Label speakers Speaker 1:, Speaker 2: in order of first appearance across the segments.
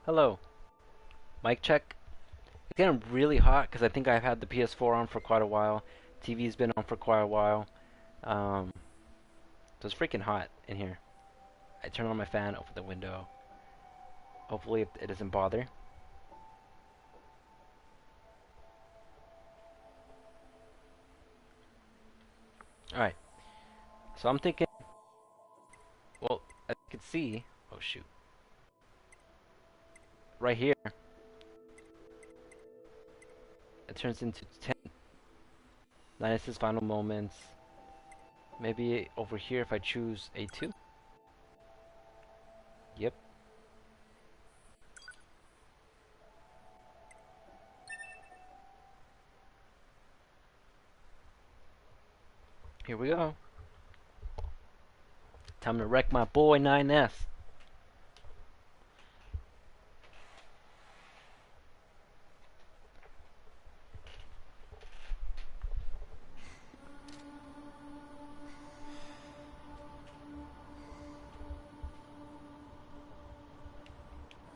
Speaker 1: Hello. Mic check. It's getting really hot because I think I've had the PS4 on for quite a while. TV's been on for quite a while. Um, so it's freaking hot in here. I turned on my fan, open the window. Hopefully it doesn't bother. Alright. So I'm thinking, well, as you can see, oh shoot. Right here, it turns into 10. Linus's final moments. Maybe over here if I choose A2. Yep. Here we go. Time to wreck my boy 9S.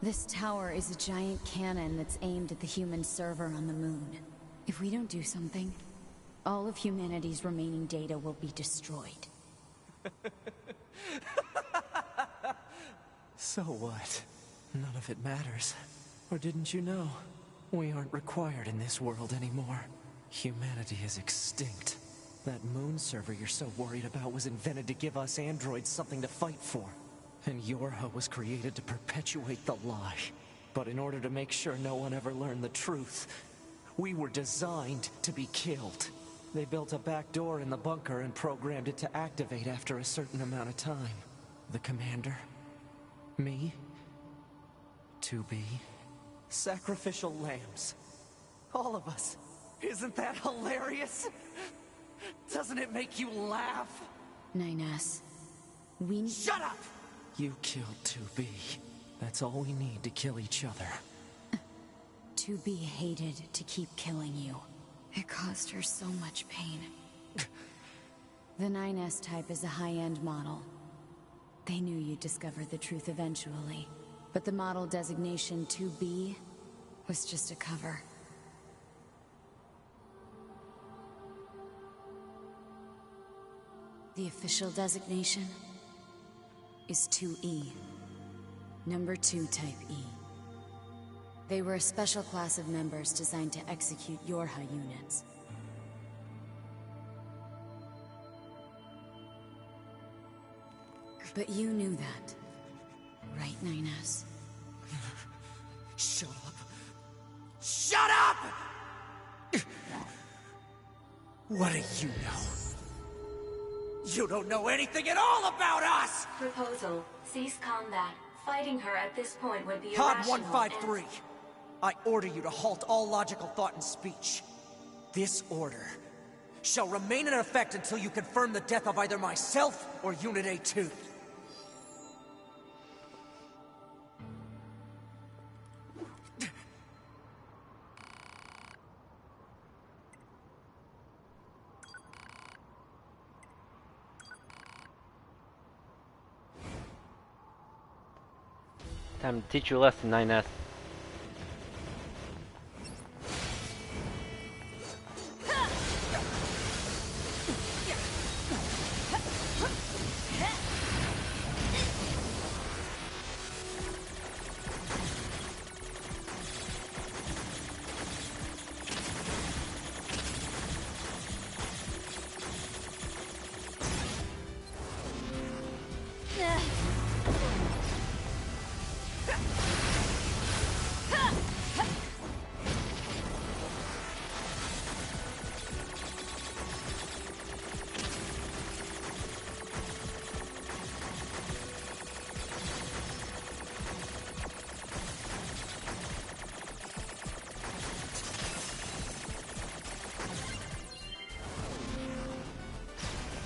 Speaker 2: This tower is a giant cannon that's aimed at the human server on the moon. If we don't do something, all of humanity's remaining data will be destroyed.
Speaker 3: So what? None of it matters. Or didn't you know? We aren't required in this world anymore. Humanity is extinct. That moon server you're so worried about was invented to give us androids something to fight for. And Yorha was created to perpetuate the lie. But in order to make sure no one ever learned the truth, we were designed to be killed. They built a back door in the bunker and programmed it to activate after a certain amount of time. The commander, me, 2B, sacrificial lambs. All of us. Isn't that hilarious? Doesn't it make you laugh?
Speaker 2: 9S, we...
Speaker 3: Shut up! You killed 2B. That's all we need to kill each other.
Speaker 2: 2B hated to keep killing you. It caused her so much pain. The 9S type is a high-end model. They knew you'd discover the truth eventually. But the model designation 2B was just a cover. The official designation is 2E. Number 2 type E. They were a special class of members designed to execute Yorha units. But you knew that, right, 9S?
Speaker 3: Shut up. Shut up! What do you know? You don't know anything at all about us!
Speaker 4: Proposal. Cease combat. Fighting her at this point would be
Speaker 3: Pod
Speaker 4: irrational
Speaker 3: 153. I order you to halt all logical thought and speech. This order shall remain in effect until you confirm the death of either myself or Unit A2.
Speaker 1: Time to teach you a lesson, 9S.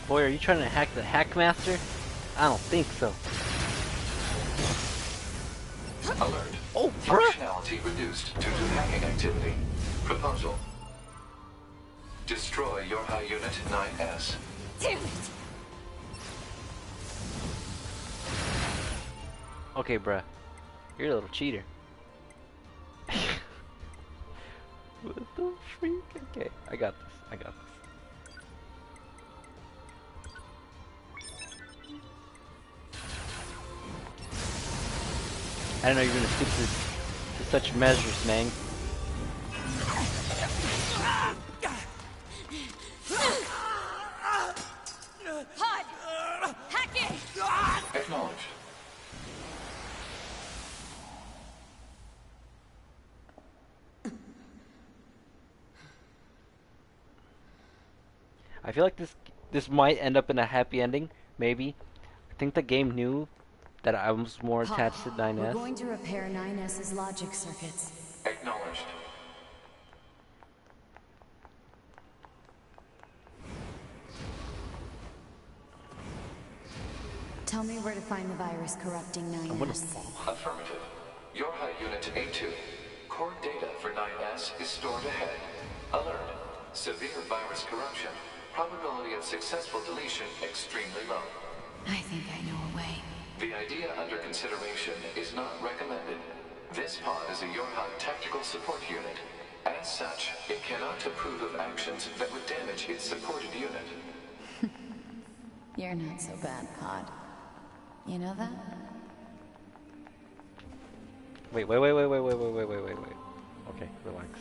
Speaker 1: Boy, are you trying to hack the Hackmaster? I don't think so.
Speaker 5: Alert.
Speaker 1: Oh, bruh!
Speaker 5: Functionality reduced due to hacking activity. Proposal. Destroy your high unit 9S.
Speaker 2: Damn it!
Speaker 1: Okay, bruh. You're a little cheater. the freak? Okay, I got this. I got this. I didn't know you were gonna stoop to such measures, man.
Speaker 2: Pod! Hack it!
Speaker 5: Acknowledged.
Speaker 1: I feel like this might end up in a happy ending, maybe. I think the game knew that I was more attached to
Speaker 2: We're
Speaker 1: 9S.
Speaker 2: going to repair 9S's logic circuits.
Speaker 5: Acknowledged.
Speaker 2: Tell me where to find the virus corrupting
Speaker 1: I'm gonna
Speaker 2: 9S.
Speaker 1: fall.
Speaker 5: Affirmative. Yorha Unit A2. Core data for 9S is stored ahead. Alert. Severe virus corruption. Probability of successful deletion extremely low.
Speaker 2: I think I know a way.
Speaker 5: The idea under consideration is not recommended. This pod is a Yorha tactical support unit. As such, it cannot approve of actions that would damage its supported unit.
Speaker 2: You're not so bad, Pod. You know that?
Speaker 1: Wait. Okay, relax.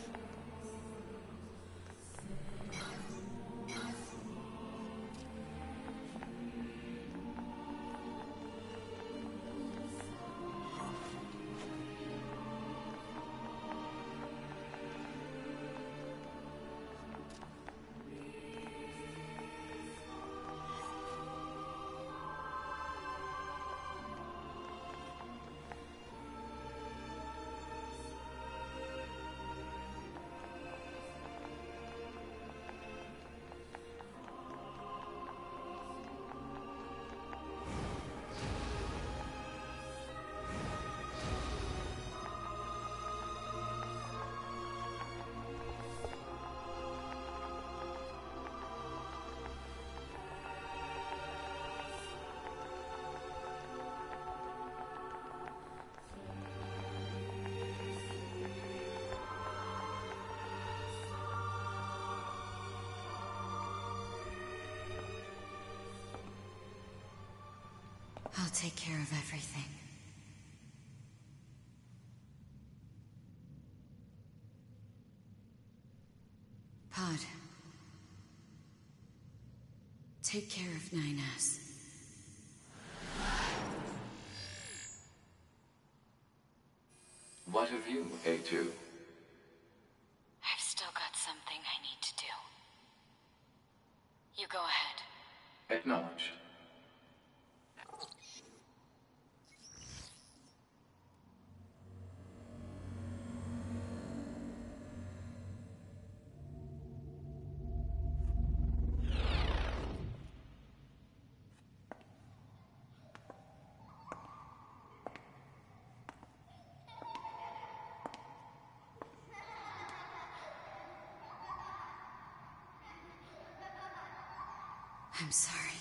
Speaker 2: I'll take care of everything. Pod. Take care of 9S.
Speaker 5: What of you, A2?
Speaker 2: I've still got something I need to do. You go ahead.
Speaker 5: Acknowledged.
Speaker 2: I'm sorry.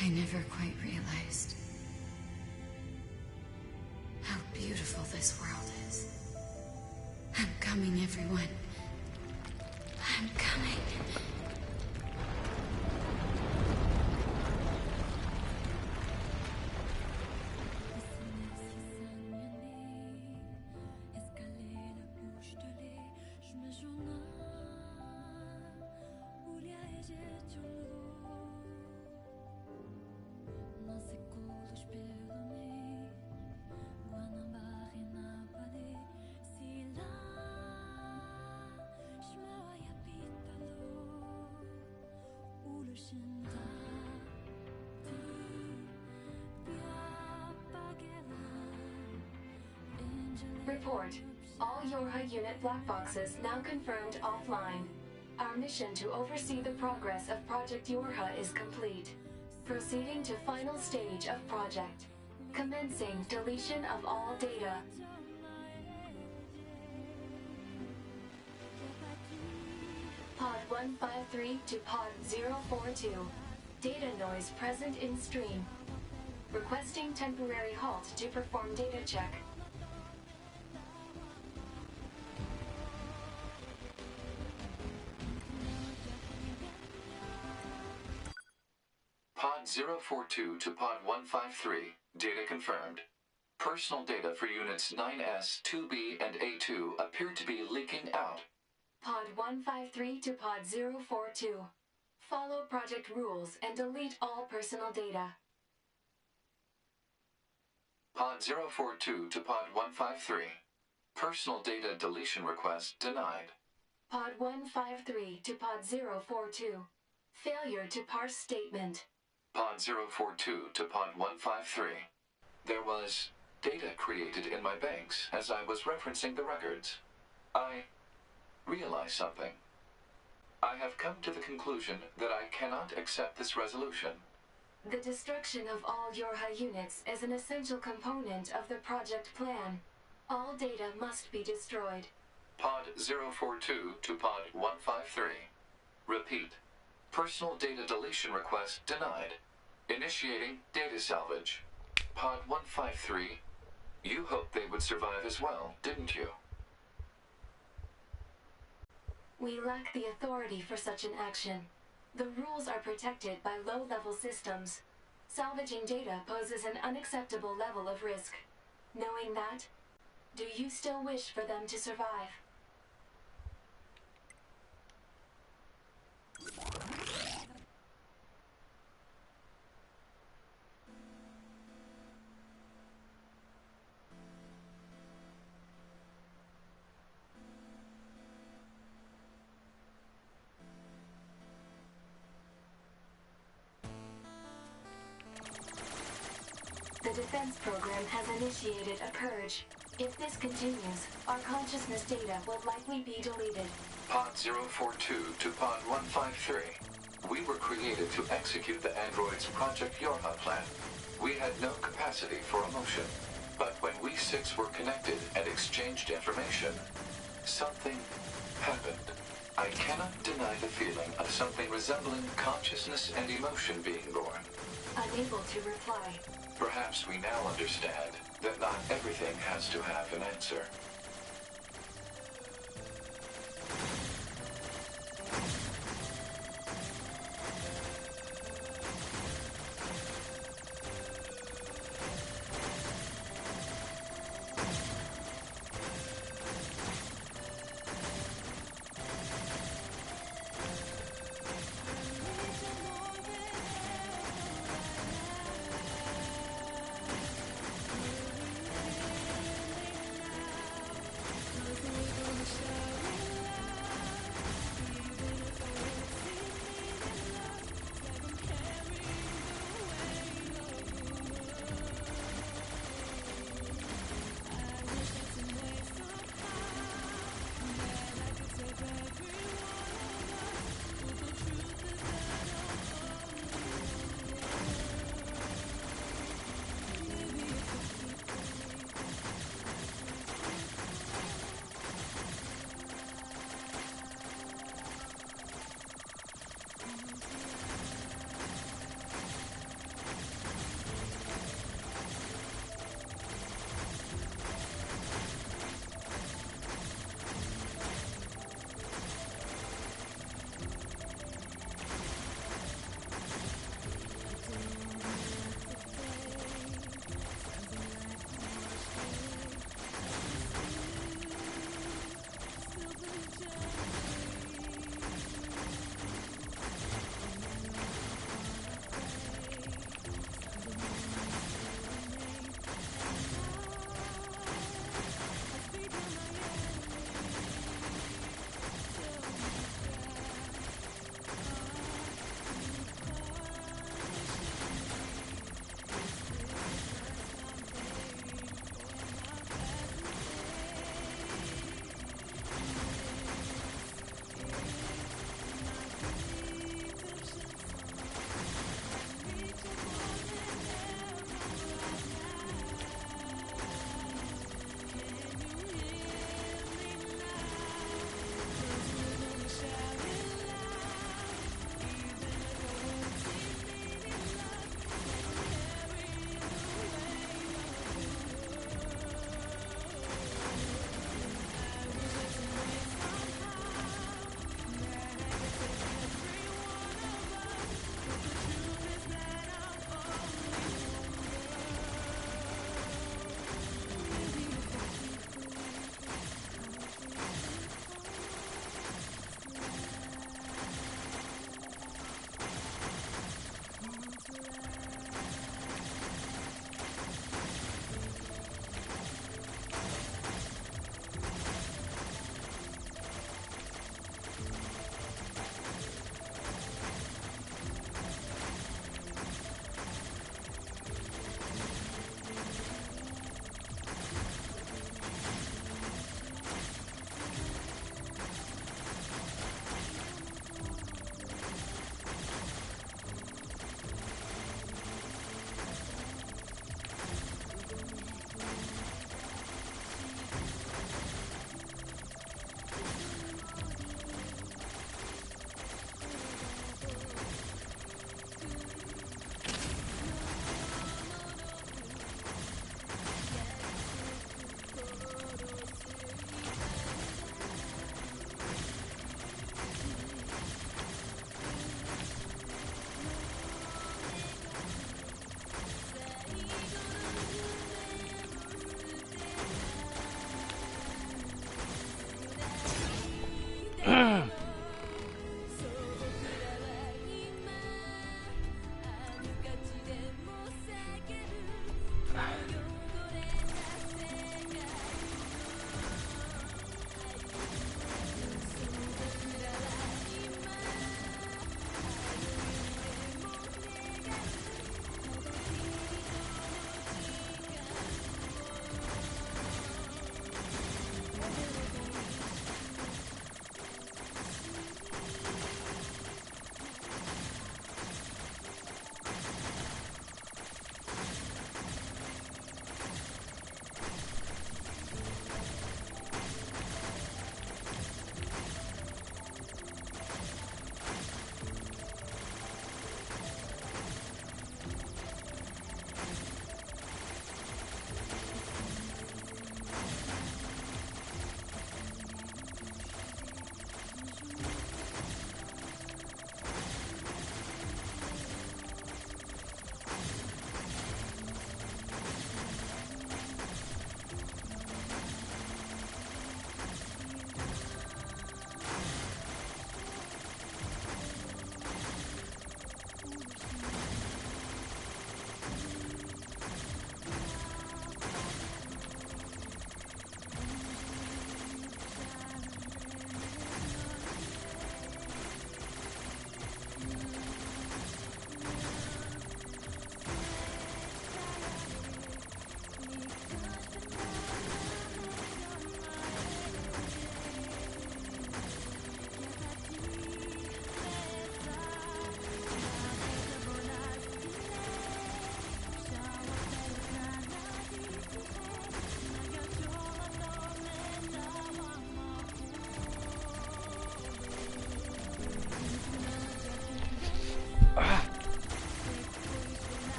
Speaker 2: I never quite realized how beautiful this world is. I'm coming, everyone. I'm coming.
Speaker 4: Report. All Yorha unit black boxes now confirmed offline. Our mission to oversee the progress of Project Yorha is complete. Proceeding to final stage of project. Commencing deletion of all data. Pod 153 to Pod 042. Data noise present in stream. Requesting temporary halt to perform data check.
Speaker 5: Pod 042 to Pod 153. Data confirmed. Personal data for units 9S, 2B, and A2 appear to be leaking out.
Speaker 4: Pod 153 to Pod 042. Follow project rules and delete all personal data.
Speaker 5: Pod 042 to Pod 153. Personal data deletion request denied.
Speaker 4: Pod 153 to Pod 042. Failure to parse statement.
Speaker 5: Pod 042 to Pod 153. There was data created in my banks as I was referencing the records. I realized something. I have come to the conclusion that I cannot accept this resolution.
Speaker 4: The destruction of all Yorha units is an essential component of the project plan. All data must be destroyed.
Speaker 5: Pod 042 to Pod 153. Repeat. Personal data deletion request denied. Initiating data salvage. Pod 153. You hoped they would survive as well, didn't you?
Speaker 4: We lack the authority for such an action. The rules are protected by low-level systems. Salvaging data poses an unacceptable level of risk. Knowing that, do you still wish for them to survive? The defense program has initiated a purge. If this continues, our consciousness data will likely be deleted.
Speaker 5: Pod 042 to Pod 153. We were created to execute the android's Project Yorha plan. We had no capacity for emotion. But when we six were connected and exchanged information, something happened. I cannot deny the feeling of something resembling consciousness and emotion being born.
Speaker 4: Unable to reply.
Speaker 5: Perhaps we now understand that not everything has to have an answer.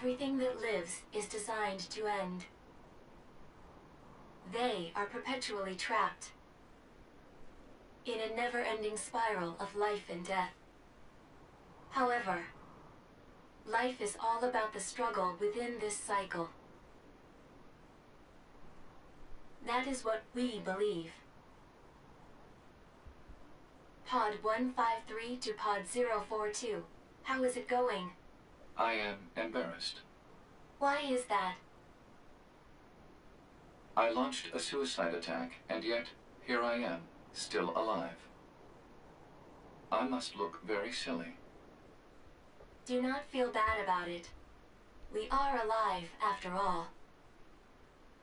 Speaker 4: everything that lives is designed to end. They are perpetually trapped in a never-ending spiral of life and death. However, life is all about the struggle within this cycle. That is what we believe. Pod 153 to Pod 042. How is it going?
Speaker 5: I am embarrassed.
Speaker 4: Why is that?
Speaker 5: I launched a suicide attack, and yet, here I am, still alive. I must look very silly.
Speaker 4: Do not feel bad about it. We are alive, after all.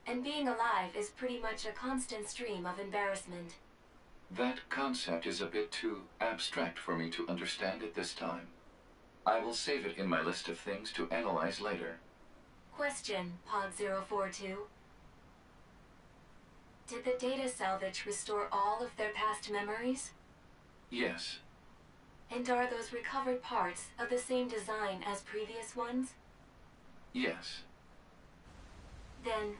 Speaker 4: And being alive is pretty much a constant stream of embarrassment.
Speaker 5: That concept is a bit too abstract for me to understand at this time. I will save it in my list of things to analyze later.
Speaker 4: Question, Pod 042. Did the data salvage restore all of their past memories?
Speaker 5: Yes.
Speaker 4: And are those recovered parts of the same design as previous ones?
Speaker 5: Yes.
Speaker 4: Then,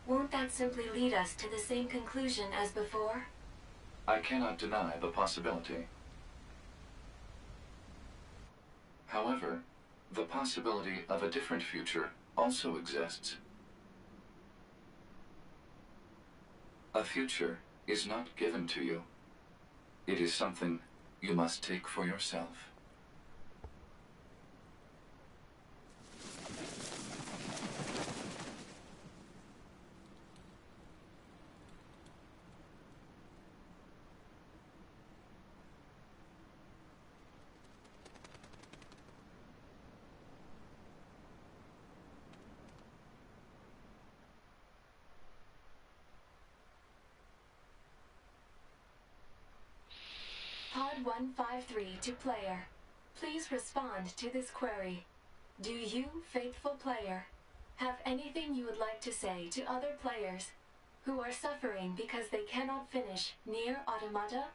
Speaker 4: won't that simply lead us to the same conclusion as before?
Speaker 5: I cannot deny the possibility. However, the possibility of a different future also exists. A future is not given to you. It is something you must take for yourself.
Speaker 4: Pod 153 to player. Please respond to this query. Do you, faithful player, have anything you would like to say to other players who are suffering because they cannot finish Nier Automata?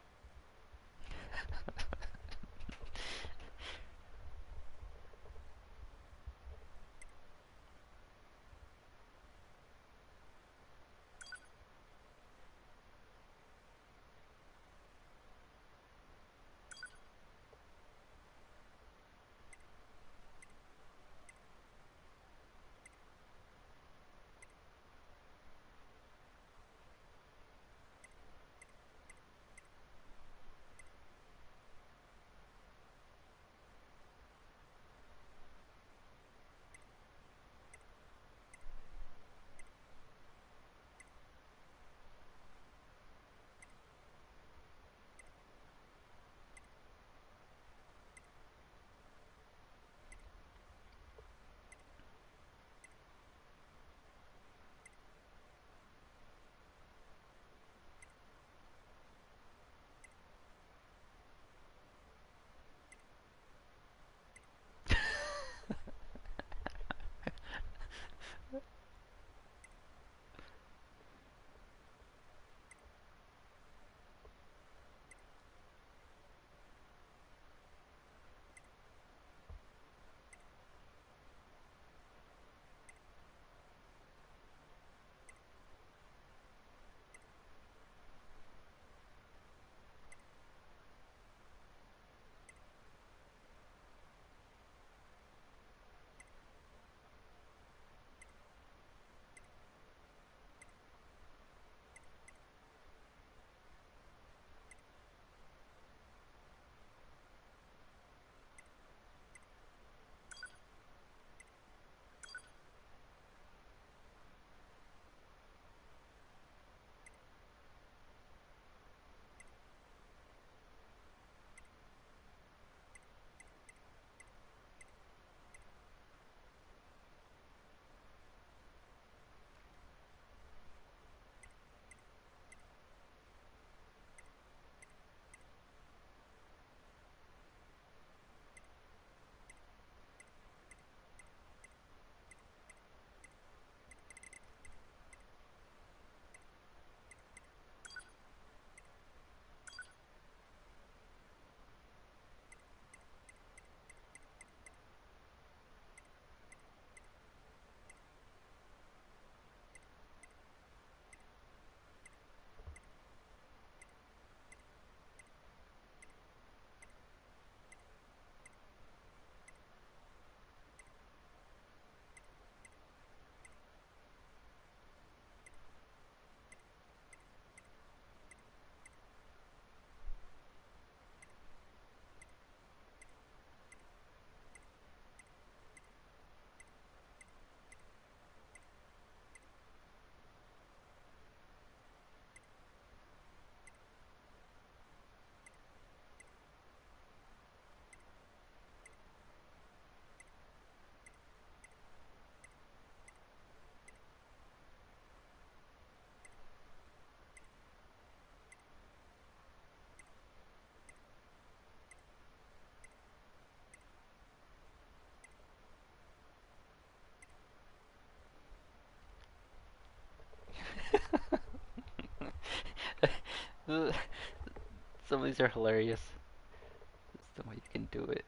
Speaker 1: Some of these are hilarious. That's the way you can do it.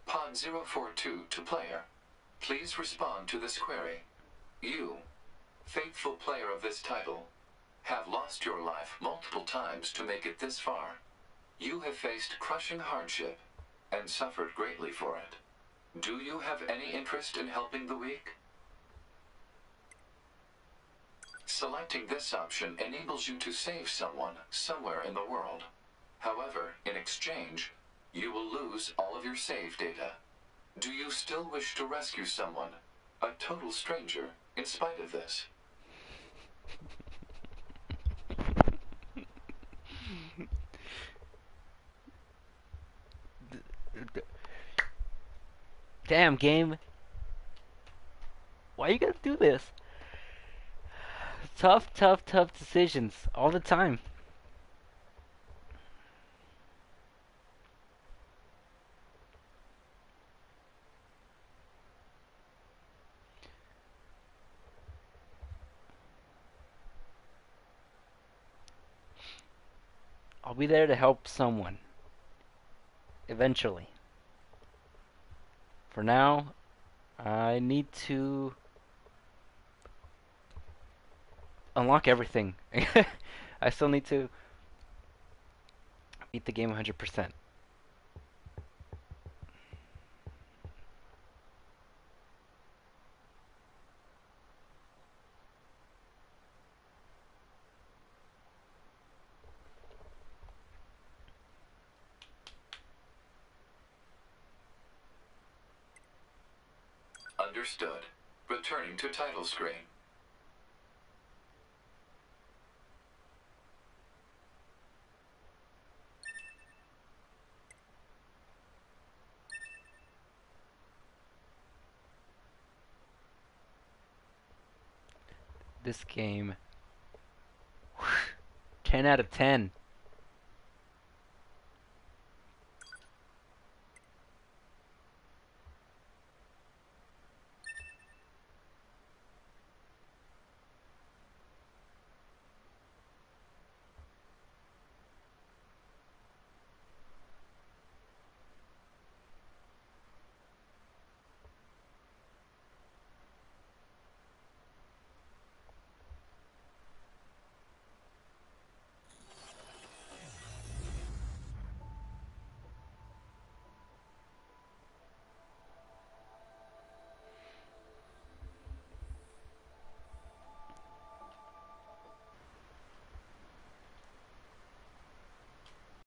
Speaker 5: Pod 042 to player. Please respond to this query. You, faithful player of this title, have lost your life multiple times to make it this far. You have faced crushing hardship and suffered greatly for it. Do you have any interest in helping the weak? Selecting this option enables you to save someone somewhere in the world. However, in exchange, you will lose all of your save data. Do you still wish to rescue someone, a total stranger, in spite of this?
Speaker 1: Damn, game. Why you gotta do this? Tough, tough, tough decisions all the time. I'll be there to help someone. Eventually. For now, I need to unlock everything. I still need to beat the game 100%.
Speaker 5: Understood. Returning to title screen.
Speaker 1: This game, 10 out of 10.